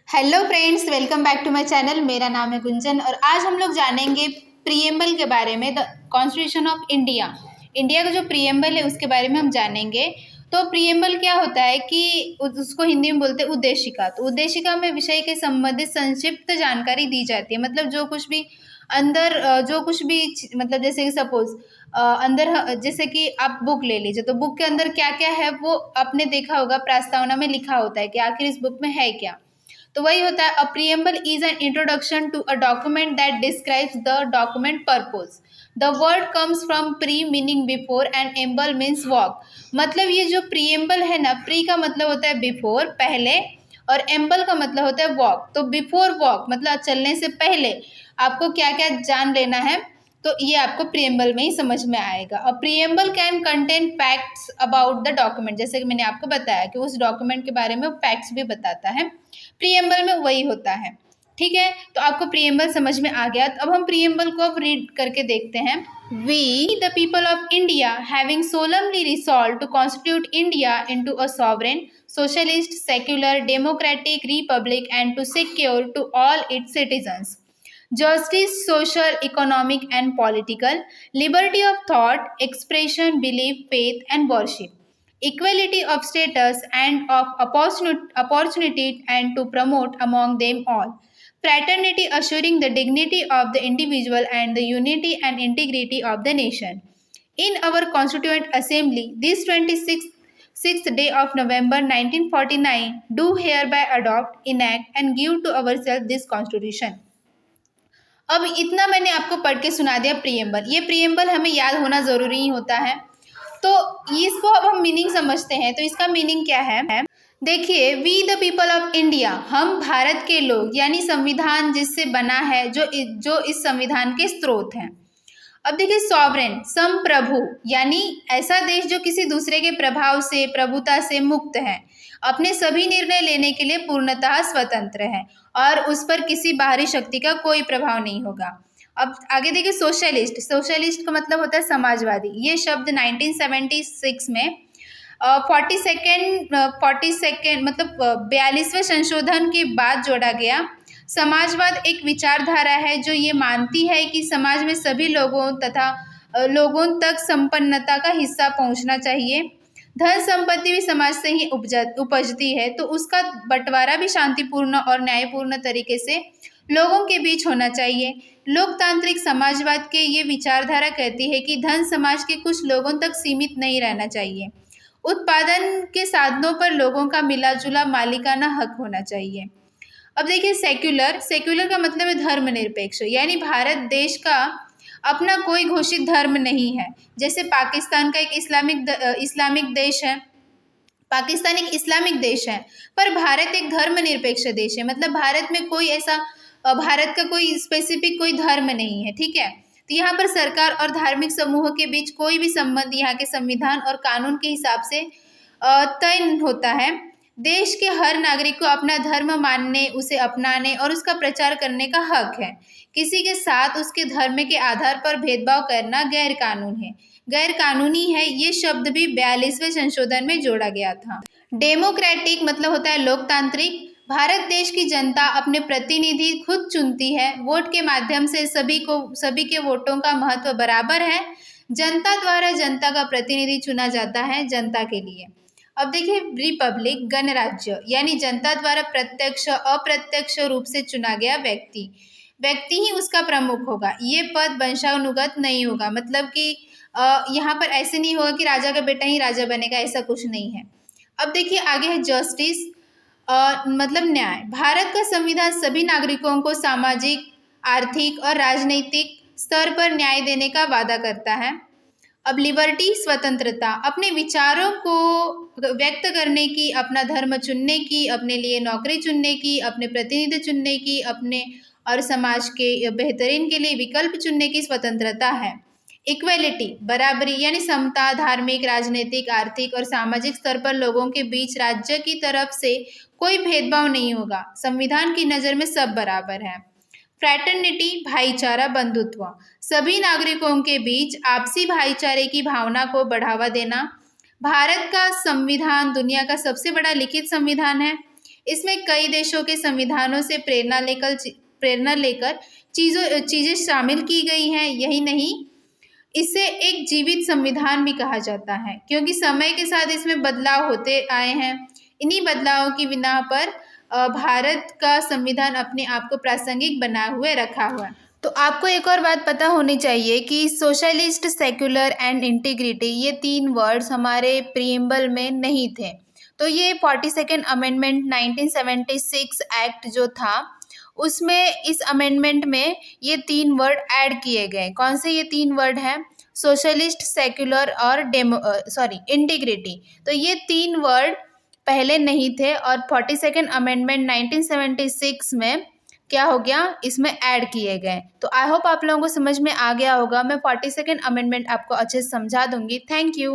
Hello friends, welcome back to my channel. मेरा नाम है गुंजन और आज हम लोग जानेंगे प्रीएम्बल के बारे में। The constitution of India, India का जो प्रीएम्बल है उसके बारे में हम जानेंगे। तो प्रीएम्बल क्या होता है कि उसको हिंदी में बोलते हैं उद्देशिका। तो उद्देशिका में विषय के संबंधित संक्षिप्त जानकारी दी जाती है। मतलब जो कुछ भी अंदर जो कुछ भी मतलब जैसे कि सपोज अंदर जैसे कि आप बुक ले लीजिए, तो बुक के अंदर क्या क्या है वो आपने देखा होगा, प्रस्तावना में लिखा होता है कि आखिर इस बुक में है क्या। तो वही होता है, a preamble is an introduction to a document that describes the document purpose. The word comes from pre meaning before and amble means walk. मतलब ये जो प्रीएम्बल है ना, प्री का मतलब होता है बिफोर, पहले, और एम्बल का मतलब होता है वॉक। तो बिफोर वॉक मतलब चलने से पहले आपको क्या क्या जान लेना है, तो ये आपको प्रीएम्बल में ही समझ में आएगा। अ preamble can contain facts about the document, जैसे कि मैंने आपको बताया कि उस डॉक्यूमेंट के बारे में फैक्ट्स भी बताता है। प्रीएम्बल में वही होता है। ठीक है, तो आपको प्रीएम्बल समझ में आ गया। तो अब हम प्रीएम्बल को अब रीड करके देखते हैं। We the people of India having solemnly resolved to constitute India into a sovereign, socialist, secular, democratic republic and to secure to all its citizens justice, social, economic and political, liberty of thought, expression, belief, faith and worship, equality of status and of opportunity and to promote among them all, fraternity assuring the dignity of the individual and the unity and integrity of the nation. In our Constituent Assembly, this 26th day of November 1949, do hereby adopt, enact and give to ourselves this Constitution. अब इतना मैंने आपको पढ़ के सुना दिया preamble. ये preamble हमें याद होना ज़रूरी ही होता है। तो इसको अब हम मीनिंग समझते हैं। तो इसका मीनिंग क्या है, देखिए, we the people of India, हम भारत के लोग, यानी संविधान जिससे बना है, जो इस संविधान के स्रोत हैं। अब देखिए, सॉवरेन संप्रभु, यानी ऐसा देश जो किसी दूसरे के प्रभाव से, प्रभुता से मुक्त है, अपने सभी निर्णय लेने के लिए पूर्णतः स्वतंत्र है और उस पर किसी बाहरी शक्ति का कोई प्रभाव नहीं होगा। अब आगे देखिए, सोशलिस्ट, सोशलिस्ट का मतलब होता है समाजवादी। ये शब्द 1976 में 42 मतलब 42वें संशोधन के बाद जोड़ा गया। समाजवाद एक विचारधारा है जो ये मानती है कि समाज में सभी लोगों तथा लोगों तक संपन्नता का हिस्सा पहुंचना चाहिए। धन संपत्ति भी समाज से ही उपजती है, तो उसका बंटवारा भी शांतिपूर्ण और न्यायपूर्ण तरीके से लोगों के बीच होना चाहिए। लोकतांत्रिक समाजवाद के ये विचारधारा कहती है कि धन समाज के कुछ लोगों तक सीमित नहीं रहना चाहिए। उत्पादन के साधनों पर लोगों का मिला-जुला मालिकाना हक होना चाहिए। अब देखिए, सेक्युलर, सेक्युलर का मतलब है धर्मनिरपेक्ष, यानी भारत देश का अपना कोई घोषित धर्म नहीं है। जैसे पाकिस्तान का एक इस्लामिक देश है, पाकिस्तान एक इस्लामिक देश है, पर भारत एक धर्मनिरपेक्ष देश है। मतलब भारत में कोई ऐसा भारत का कोई स्पेसिफिक कोई धर्म नहीं है। ठीक है, तो यहाँ पर सरकार और धार्मिक समूहों के बीच कोई भी संबंध यहाँ के संविधान और कानून के हिसाब से तय होता है। देश के हर नागरिक को अपना धर्म मानने, उसे अपनाने और उसका प्रचार करने का हक है। किसी के साथ उसके धर्म के आधार पर भेदभाव करना गैर कानून है, गैर कानूनी है। ये शब्द भी 42वें संशोधन में जोड़ा गया था। डेमोक्रेटिक मतलब होता है लोकतांत्रिक। भारत देश की जनता अपने प्रतिनिधि खुद चुनती है। वोट के माध्यम से सभी के वोटों का महत्व बराबर है। जनता द्वारा जनता का प्रतिनिधि चुना जाता है जनता के लिए। अब देखिए, रिपब्लिक गणराज्य, यानी जनता द्वारा प्रत्यक्ष अप्रत्यक्ष रूप से चुना गया व्यक्ति ही उसका प्रमुख होगा। ये पद वंशानुगत नहीं होगा। मतलब कि यहाँ पर ऐसे नहीं होगा कि राजा का बेटा ही राजा बनेगा, ऐसा कुछ नहीं है। अब देखिए, आगे है जस्टिस, मतलब न्याय। भारत का संविधान सभी नागरिकों को सामाजिक, आर्थिक और राजनीतिक स्तर पर न्याय देने का वादा करता है। अब लिबर्टी स्वतंत्रता, अपने विचारों को व्यक्त करने की, अपना धर्म चुनने की, अपने लिए नौकरी चुनने की, अपने प्रतिनिधि चुनने की, अपने और समाज के बेहतरीन के लिए विकल्प चुनने की स्वतंत्रता है। इक्वेलिटी बराबरी, यानी समता, धार्मिक, राजनीतिक, आर्थिक और सामाजिक स्तर पर लोगों के बीच राज्य की तरफ से कोई भेदभाव नहीं होगा। संविधान की नज़र में सब बराबर है। फ्रैटर्निटी भाईचारा, बंधुत्व, सभी नागरिकों के बीच आपसी भाईचारे की भावना को बढ़ावा देना। भारत का संविधान दुनिया का सबसे बड़ा लिखित संविधान है। इसमें कई देशों के संविधानों से प्रेरणा लेकर चीज़ें शामिल की गई हैं। यही नहीं, इसे एक जीवित संविधान भी कहा जाता है, क्योंकि समय के साथ इसमें बदलाव होते आए हैं। इन्हीं बदलावों की बिना पर भारत का संविधान अपने आप को प्रासंगिक बनाए हुए रखा हुआ है। तो आपको एक और बात पता होनी चाहिए कि सोशलिस्ट, सेक्युलर एंड इंटीग्रिटी, ये 3 वर्ड्स हमारे प्रीएम्बल में नहीं थे। तो ये 42nd अमेंडमेंट 1976 एक्ट जो था, उसमें इस अमेंडमेंट में ये 3 वर्ड ऐड किए गए। कौन से ये 3 वर्ड हैं? सोशलिस्ट, सेक्युलर और इंटीग्रिटी। तो ये 3 वर्ड पहले नहीं थे और 42nd अमेंडमेंट 1976 में क्या हो गया, इसमें ऐड किए गए। तो आई होप आप लोगों को समझ में आ गया होगा। मैं 42nd अमेंडमेंट आपको अच्छे से समझा दूंगी। Thank you.